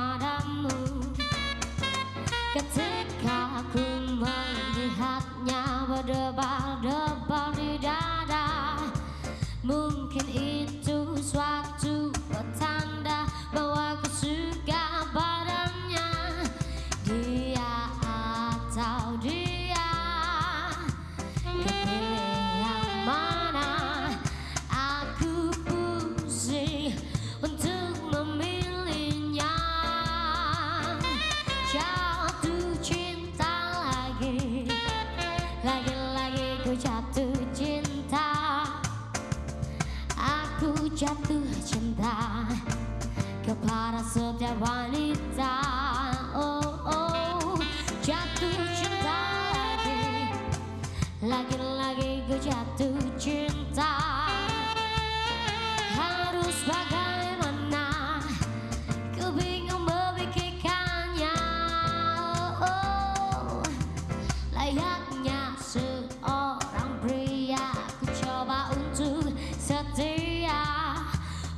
padamu ketika ku melihatnya berdebar-debar di dada. Mungkin itu suatu petanda bahwa ku suka badannya. Dia atau dia, kepilih yang mana? Aku pusing untuk memilihnya. Jatuh cinta lagi, lagi-lagi ku jatuh cinta. Aku jatuh cinta kepada setiap wanita. Oh, oh, jatuh cinta lagi, lagi-lagi ku jatuh cinta. Harus bagaimana, ku bingung memikirkannya. Oh, oh, layaknya seorang pria, ku coba untuk setia.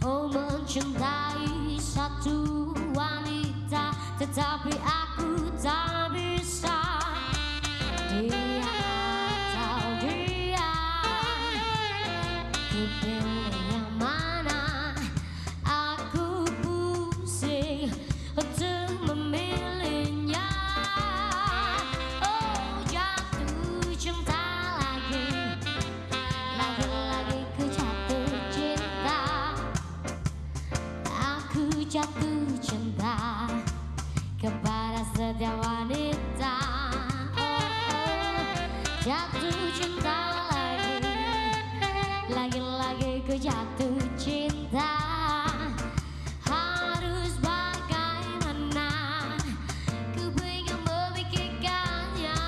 Oh, mencintai satu wanita, tetapi aku tak bisa. Dia atau dia, ku pilih yang mana? Aku pusing untuk memilihnya. Oh, jatuh cinta lagi, lagi-lagi ku jatuh cinta. Aku jatuh cinta kepada setiap wanita. Oh, oh, jatuh cinta lagi, lagi-lagi ku jatuh cinta. Harus bagaimana, ku bingung memikirkannya.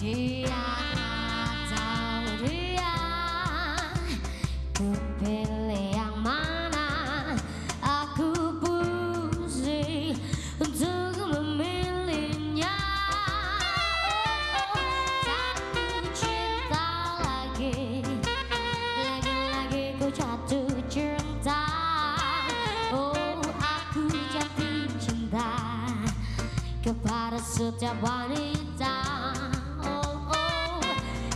Dia atau dia, ku pilih yang mana? Aku pusing untuk memilihnya. Oh, oh, jatuh cinta lagi, lagi-lagi ku jatuh cinta. Oh, aku jatuh cinta kepada setiap wanita. Oh, oh,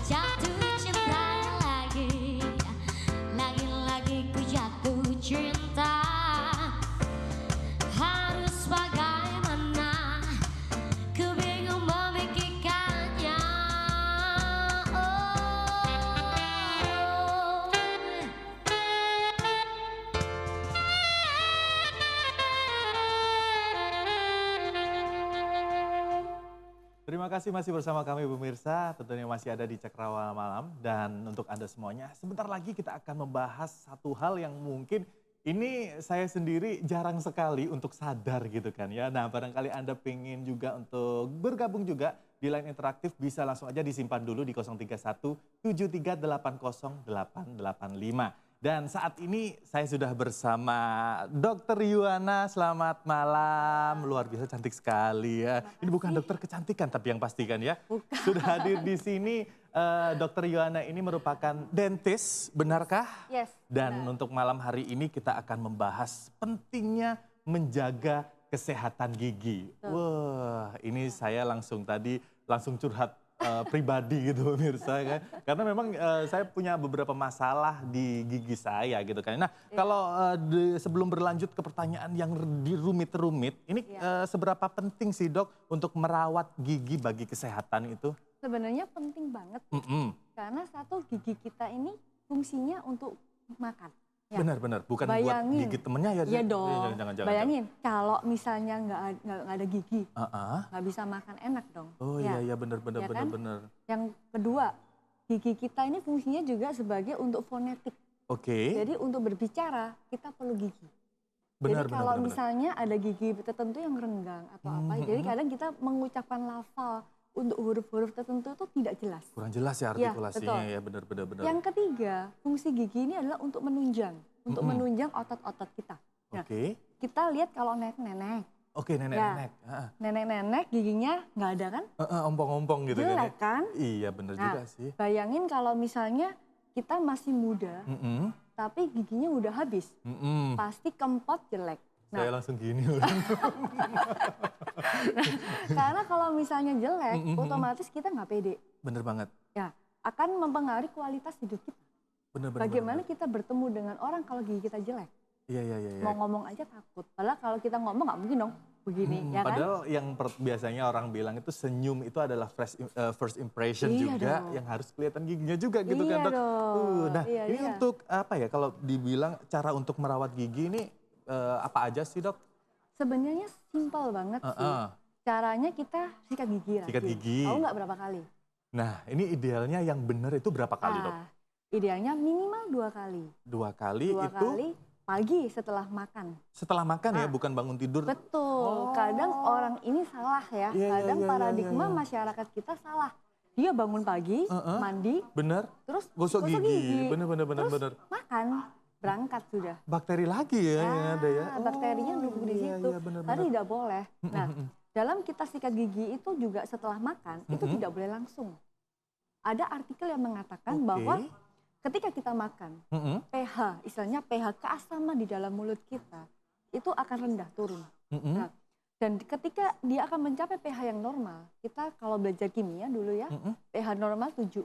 jatuh cinta lagi, lagi-lagi ku jatuh cinta. Harus bagaimana, ku bingung memikirkannya. Terima kasih masih bersama kami pemirsa, tentunya masih ada di Cakrawala Malam. Dan untuk Anda semuanya, sebentar lagi kita akan membahas satu hal yang mungkin ini saya sendiri jarang sekali untuk sadar gitu kan ya. Nah, barangkali Anda pengen juga untuk bergabung juga di line interaktif, bisa langsung aja disimpan dulu di 031 7380 885. Dan saat ini saya sudah bersama Dr. Yuwana. Selamat malam, luar biasa cantik sekali ya. Ini bukan dokter kecantikan tapi yang pastikan ya. Bukan. Sudah hadir di sini. Dr. Yuwana ini merupakan dentis, benarkah? Yes. Dan benar. untuk malam hari ini kita akan membahas pentingnya menjaga kesehatan gigi. Betul. Wah, ini saya langsung curhat pribadi gitu pemirsa kan. Karena memang saya punya beberapa masalah di gigi saya gitu kan. Nah, kalau sebelum berlanjut ke pertanyaan yang rumit-rumit, ini seberapa penting sih Dok untuk merawat gigi bagi kesehatan itu? Sebenarnya penting banget. Karena satu, gigi kita ini fungsinya untuk makan. Ya. Benar-benar, bukan Bayangin. buat gigit temennya ya? Iya dong. Jangan, bayangin kalau misalnya nggak ada gigi, jangan. nggak bisa makan enak dong. Oh ya. iya benar. kan? Yang kedua, gigi kita ini fungsinya juga sebagai untuk fonetik. Oke. Jadi untuk berbicara kita perlu gigi. Jadi kalau misalnya ada gigi tertentu yang renggang atau apa, jadi kadang kita mengucapkan lafal untuk huruf-huruf tertentu itu tidak jelas. Kurang jelas ya artikulasinya ya, benar. Yang ketiga, fungsi gigi ini adalah untuk menunjang otot-otot kita. Nah, Kita lihat kalau nenek-nenek. Oke, nenek-nenek. Nenek-nenek giginya nggak ada kan? Ompong-ompong gitu kan. Jelek kan? Iya, bener juga sih. Bayangin kalau misalnya kita masih muda, tapi giginya udah habis. Pasti kempot jelek. Saya langsung gini. Karena kalau misalnya jelek, otomatis kita nggak pede. Bener banget. Ya, akan mempengaruhi kualitas hidup kita. Bagaimana kita bertemu dengan orang kalau gigi kita jelek? Iya. Mau ngomong aja takut. Padahal kalau kita ngomong nggak mungkin dong begini, ya kan? Padahal yang biasanya orang bilang itu senyum itu adalah first impression Iya juga, dong. yang harus kelihatan giginya juga gitu kan, Dok. Nah, ini untuk apa ya, kalau dibilang cara untuk merawat gigi ini apa aja sih, Dok? Sebenarnya simpel banget sih. Caranya kita sikat gigi. Sikat gigi. Tahu nggak berapa kali? Nah, ini idealnya yang benar itu berapa kali, Dok? Idealnya minimal 2 kali. 2 kali 2 itu? kali pagi setelah makan. Setelah makan ya, bukan bangun tidur? Betul. Kadang orang ini salah ya. Kadang paradigma masyarakat kita salah. Dia bangun pagi, mandi, bener, terus gosok gigi. Bener. Terus makan, berangkat sudah. Bakteri lagi ya yang ada ya? Bakterinya numpuk di situ. Tapi tidak boleh. Nah, dalam kita sikat gigi itu juga setelah makan, itu tidak boleh langsung. Ada artikel yang mengatakan bahwa ketika kita makan, pH, istilahnya pH keasaman di dalam mulut kita, itu akan rendah, turun. Nah, dan ketika dia akan mencapai pH yang normal, kita kalau belajar kimia dulu ya, pH normal 7.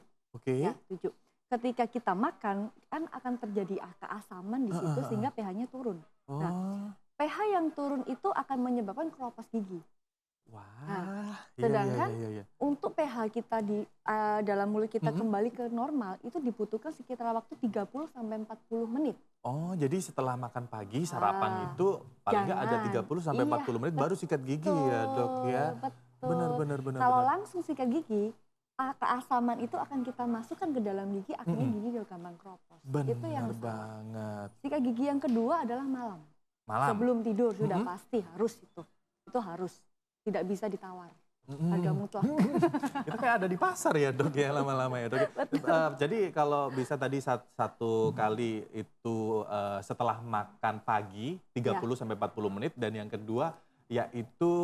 Ya, 7. Ketika kita makan, kan akan terjadi keasaman di situ sehingga pH-nya turun. Nah, pH yang turun itu akan menyebabkan keropos gigi. Nah, sedangkan untuk pH kita di dalam mulut kita kembali ke normal itu dibutuhkan sekitar waktu 30 sampai 40 menit. Oh, jadi setelah makan pagi sarapan itu paling nggak ada 30 sampai 40 menit baru sikat gigi ya, Dok ya. Benar. Kalau langsung sikat gigi, keasaman itu akan kita masukkan ke dalam gigi, akhirnya gigi juga gampang keropos. Itu yang banget. Sikat gigi yang kedua adalah malam. Sebelum tidur sudah pasti harus itu. Itu harus. Tidak bisa ditawar. Harga mutlak. Itu kayak ada di pasar ya, Dok ya, lama-lama ya, Dok. Jadi kalau bisa tadi satu kali itu setelah makan pagi 30 sampai 40 menit, dan yang kedua yaitu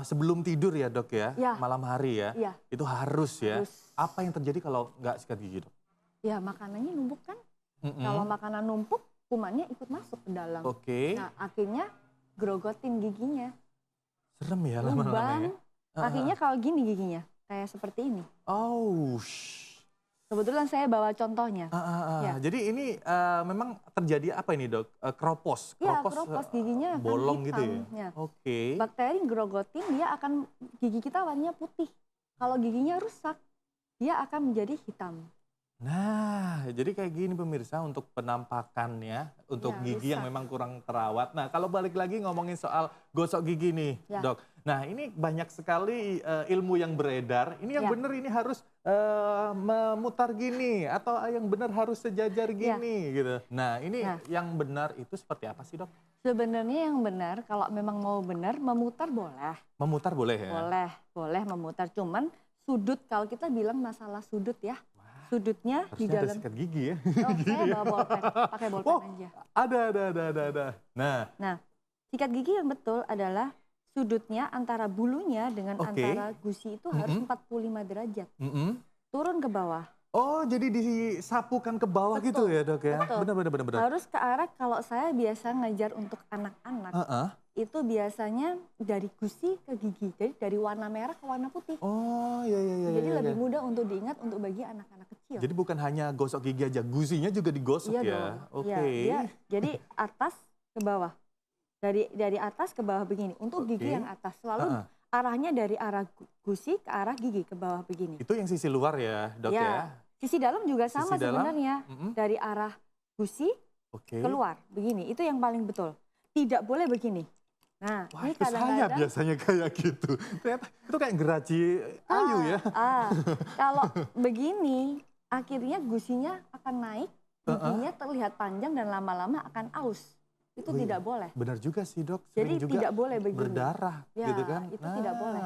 sebelum tidur ya, Dok ya, malam hari ya. Itu harus ya. Apa yang terjadi kalau nggak sikat gigi, Dok? Ya makanannya numpuk kan. Kalau makanan numpuk, kumannya ikut masuk ke dalam. Nah, akhirnya grogotin giginya. Serem ya lama-lama ya. Akhirnya kalau gini giginya, kayak seperti ini. Oh. Kebetulan saya bawa contohnya. Jadi ini memang terjadi apa ini, Dok? Keropos? Iya, keropos giginya bolong hitam, gitu ya? Bakteri grogotin, dia akan, gigi kita warnanya putih. Kalau giginya rusak, dia akan menjadi hitam. Nah, jadi kayak gini pemirsa untuk penampakannya, untuk gigi yang memang kurang terawat. Nah, kalau balik lagi ngomongin soal gosok gigi nih, Dok. Nah, ini banyak sekali ilmu yang beredar. Ini yang benar ini harus memutar gini, atau yang benar harus sejajar gini gitu. Nah, ini yang benar itu seperti apa sih, Dok? Sebenarnya yang benar, kalau memang mau benar, memutar boleh. Memutar boleh ya? Boleh memutar. Cuman sudut, kalau kita bilang masalah sudut ya. Sudutnya harusnya di dalam. Ada sikat gigi ya? Oh, saya bawa bolpen, pakai bolpen aja. Ada. Nah, sikat gigi yang betul adalah sudutnya antara bulunya dengan antara gusi itu harus 45 derajat. Turun ke bawah. Oh, jadi disapukan ke bawah gitu ya, Dok ya? Benar. Harus ke arah, kalau saya biasa ngajar untuk anak-anak, itu biasanya dari gusi ke gigi. Jadi dari warna merah ke warna putih. Oh, iya. Jadi lebih mudah untuk diingat untuk bagi anak-anak kecil. Jadi bukan hanya gosok gigi aja, gusinya juga digosok ya? Jadi atas ke bawah. Dari atas ke bawah begini. Untuk gigi yang atas selalu arahnya dari arah gusi ke arah gigi ke bawah begini. Itu yang sisi luar ya, Dok ya? Sisi dalam juga sama sebenarnya. Dari arah gusi keluar begini. Itu yang paling betul. Tidak boleh begini. Nah, wah, ini itu saya biasanya kayak gitu. Ternyata itu kayak geraji kayu ya. Kalau begini, akhirnya gusinya akan naik, giginya terlihat panjang dan lama-lama akan aus. Itu tidak boleh. Benar juga sih, Dok. Jadi juga tidak boleh begini. Berdarah gitu kan. Itu tidak boleh.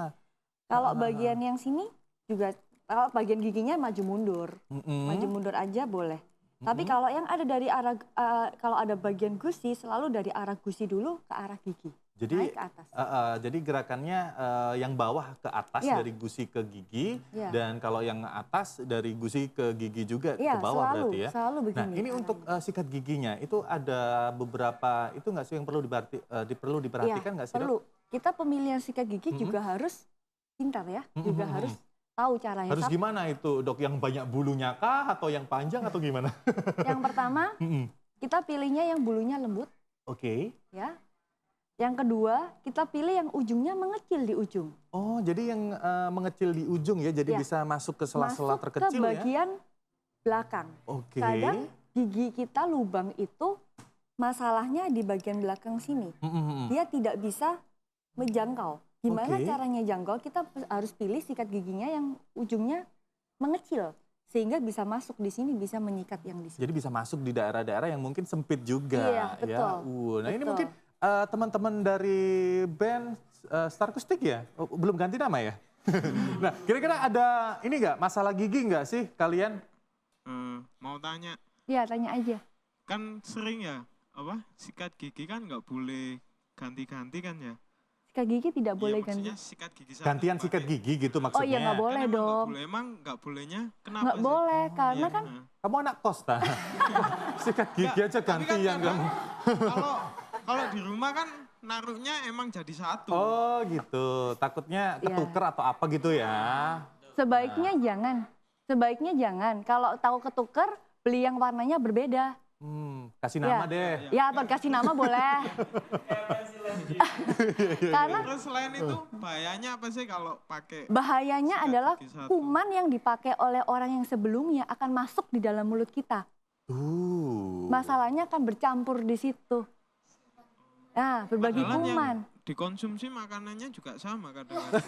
Kalau bagian yang sini juga, kalau bagian giginya maju mundur. Maju mundur aja boleh. Tapi kalau yang ada dari arah, kalau ada bagian gusi, selalu dari arah gusi dulu ke arah gigi. Jadi, naik ke atas. jadi gerakannya yang bawah ke atas Iya. dari gusi ke gigi, Iya. dan kalau yang atas dari gusi ke gigi juga ke Iya, bawah selalu, berarti ya. selalu Nah begini ini untuk sikat giginya itu ada beberapa itu nggak sih yang perlu perlu diperhatikan nggak sih, Dok? perlu. Kita pemilihan sikat gigi juga harus pintar ya, juga harus tahu caranya. Harus gimana itu, Dok? Yang banyak bulunya kah atau yang panjang atau gimana? Yang pertama, kita pilihnya yang bulunya lembut, Oke. ya. Yang kedua, kita pilih yang ujungnya mengecil di ujung. Oh, jadi yang mengecil di ujung ya, jadi Ya. bisa masuk ke sela-sela Masuk terkecil ke ya? bagian belakang. Oke. Kadang gigi kita lubang itu masalahnya di bagian belakang sini. Dia tidak bisa menjangkau. Gimana Oke. caranya jangkau? Kita harus pilih sikat giginya yang ujungnya mengecil. Sehingga bisa masuk di sini, bisa menyikat yang di sini. Jadi bisa masuk di daerah-daerah yang mungkin sempit juga. Iya, betul. Ya. Nah ini Betul. mungkin teman-teman dari band Starcoustic ya? Oh, belum ganti nama ya? Nah kira-kira ada ini nggak masalah gigi nggak sih kalian? Mau tanya, Iya, tanya aja. kan sering ya, sikat gigi kan nggak boleh ganti-ganti kan ya? Sikat gigi tidak Iya, boleh ganti. maksudnya sikat gigi satu Gantian pakai- sikat gigi gitu Oh maksudnya? iya, nggak Kan boleh emang nggak dong. boleh, emang nggak bolehnya kenapa Nggak sih? boleh, karena Iya, kan Kamu anak kos ta? Sikat gigi aja Tapi kan gantian kadang kamu. kalau di rumah kan naruhnya emang jadi satu. Oh gitu, takutnya Iya. ketuker atau apa gitu ya? sebaiknya jangan. Sebaiknya jangan. Kalau tahu ketuker, beli yang warnanya berbeda. Kasih nama Iya. deh. Ya, atau kasih nama boleh. Karena Terus selain itu bahayanya apa sih kalau pakai? bahayanya Sikat adalah gigi satu. kuman yang dipakai oleh orang yang sebelumnya akan masuk di dalam mulut kita. Masalahnya akan bercampur di situ. Nah, berbagi Padahal yang kuman. dikonsumsi makanannya juga sama kadang-kadang.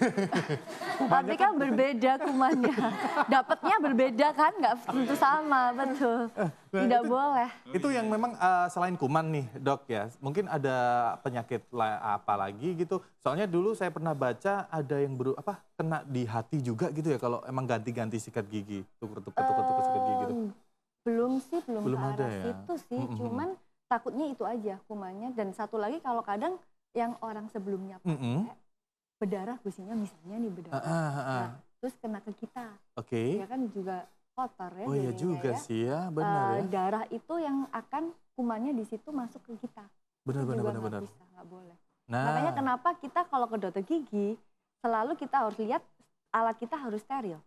Tapi kan berbeda kumannya. Dapatnya berbeda kan, nggak tentu sama, betul. Tidak boleh. Itu yang memang selain kuman nih dok ya, mungkin ada penyakit apa lagi gitu. Soalnya dulu saya pernah baca ada yang kena di hati juga gitu ya kalau emang ganti-ganti sikat gigi, tuker-tuker sikat gigi gitu. Belum sih, belum Belum ke ada arah ya? situ sih. Cuman takutnya itu aja kumannya. Dan satu lagi kalau kadang yang orang sebelumnya pakai berdarah gusinya misalnya nih berdarah. Nah, terus kena ke kita. Oke. Ya kan juga kotor ya. Oh iya jadinya juga ya. sih ya, benar ya. Darah itu yang akan kumannya di situ masuk ke kita. Benar. Itu juga nggak bisa, nggak boleh. Nah, Makanya kenapa kita kalau ke dokter gigi selalu kita harus lihat alat kita harus steril.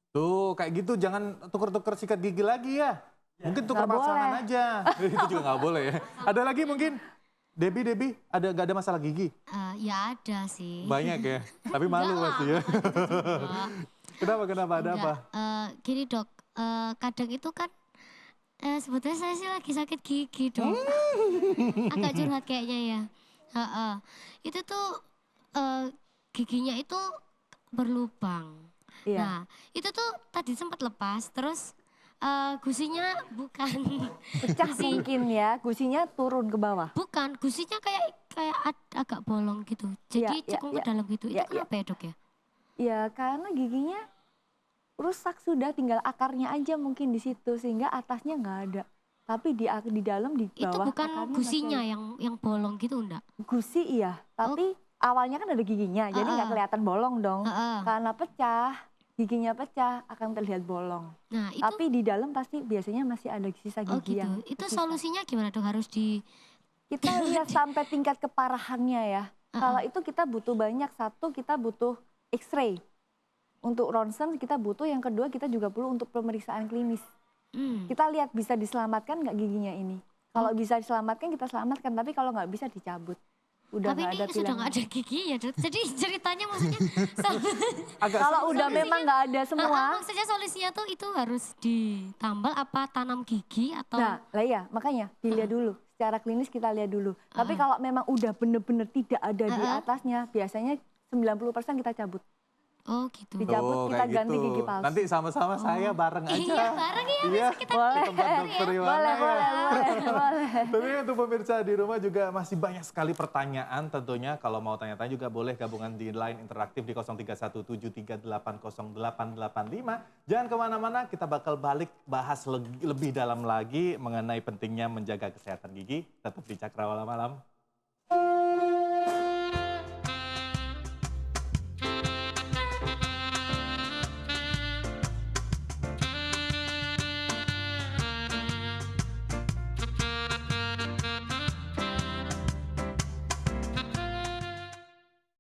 tuh kayak gitu jangan tuker-tuker sikat gigi lagi ya. Mungkin tuker Nggak pasangan boleh. aja. Itu juga nggak boleh ya. Ada lagi mungkin? Debbie, nggak ada masalah gigi? Ya ada sih. Banyak ya, tapi malu Enggak pasti ya. Kenapa, ada apa? Gini dok, kadang itu kan sebetulnya saya sih lagi sakit gigi dok. Agak curhat kayaknya ya. Itu tuh giginya itu berlubang. Iya. Nah itu tuh tadi sempat lepas, terus gusinya bukan Pecah mungkin ya, gusinya turun ke bawah. bukan gusinya kayak agak bolong gitu. Jadi Iya, cekung iya, ke dalam gitu. iya, Itu kenapa ya dok ya? Ya karena giginya rusak sudah, tinggal akarnya aja mungkin di situ sehingga atasnya nggak ada. Tapi di dalam di bawah Itu bukan akarnya gusinya masih yang bolong gitu enggak? ada. Gusi iya, tapi awalnya kan ada giginya, jadi nggak kelihatan bolong dong. Karena pecah, giginya pecah akan terlihat bolong. Nah itu Tapi di dalam pasti biasanya masih ada sisa oh gigi gitu. yang Itu tersisa. solusinya gimana dok? Harus di Kita lihat sampai tingkat keparahannya ya. Kalau itu kita butuh banyak, satu kita butuh X-ray. Untuk ronsen kita butuh, yang kedua kita juga perlu untuk pemeriksaan klinis. Kita lihat bisa diselamatkan nggak giginya ini. Kalau bisa diselamatkan kita selamatkan, tapi kalau nggak bisa dicabut. Udah tapi nggak ini ada sudah pilihan. nggak ada gigi ya dok. Jadi ceritanya maksudnya Kalau udah memang nggak ada semua. maksudnya solusinya tuh itu harus ditambal apa tanam gigi atau Nah, lah ya, makanya dilihat dulu. Secara klinis kita lihat dulu. Tapi kalau memang udah bener-bener tidak ada di atasnya, biasanya 90% kita cabut. Oh gitu. Dicabut kita kayak ganti gitu. gigi palsu. Nanti sama-sama saya bareng aja. Iya bareng ya. Iya, Kita Boleh. ke tempat dokter Iwana Boleh, ya. boleh. Tentunya untuk pemirsa di rumah juga masih banyak sekali pertanyaan tentunya. Kalau mau tanya-tanya juga boleh gabungan di line interaktif di 0317380885. Jangan kemana-mana, kita bakal balik bahas lebih dalam lagi mengenai pentingnya menjaga kesehatan gigi. Tetap di Cakrawala Malam.